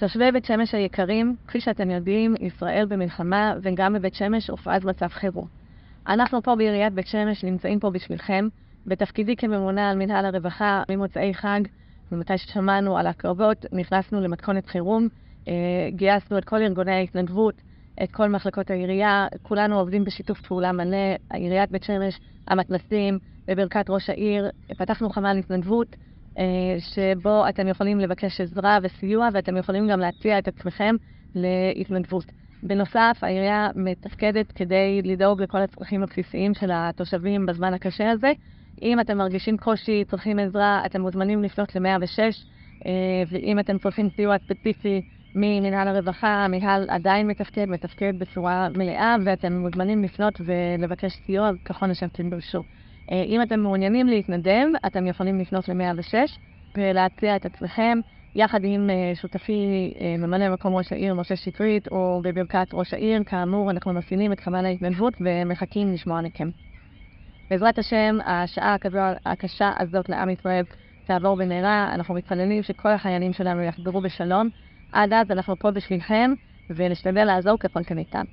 תושבי בית שמש היקרים, כפי שאתם יודעים, ישראל במלחמה וגם בבית שמש הופעד מצב חירום. אנחנו פה בעיריית בית שמש נמצאים פה בשבילכם, בתפקידי כממונה על מנהל הרווחה ממוצאי חג, ומתי ששמענו על הקרבות נכנסנו למתכונת חירום, גייסנו את כל ארגוני ההתנדבות, את כל מחלקות העירייה, כולנו עובדים בשיתוף פעולה מלא, עיריית בית שמש, המתנ"סים, בברכת ראש העיר, פתחנו חמ"ל התנדבות, שבו אתם יכולים לבקש עזרה וסיוע, ואתם יכולים גם להציע את עצמכם להתנדבות. בנוסף, העירייה מתפקדת כדי לדאוג לכל הצרכים הבסיסיים של התושבים בזמן הקשה הזה. אם אתם מרגישים קושי, צריכים עזרה, אתם מוזמנים לפנות ל-106, ואם אתם צריכים סיוע ספציפי ממנהל הרווחה, המנהל עדיין מתפקד בצורה מלאה, ואתם מוזמנים לפנות ולבקש סיוע ככל שאתם דרשו. אם אתם מעוניינים להתנדב, אתם יכולים לפנות ל-106 ולהציע את עצמכם, יחד עם שותפי ממלא מקום ראש העיר משה שטרית, או בברכת ראש העיר. כאמור, אנחנו מפעילים את חמ"ל ההתנדבות ומחכים לשמוע מכם. בעזרת השם, השעה הקשה הזאת לעם ישראל תעבור במהרה. אנחנו מתפללים שכל החיילים שלנו יחזרו בשלום. עד אז אנחנו פה בשבילכם, ונשתדל לעזור ככל שניתן.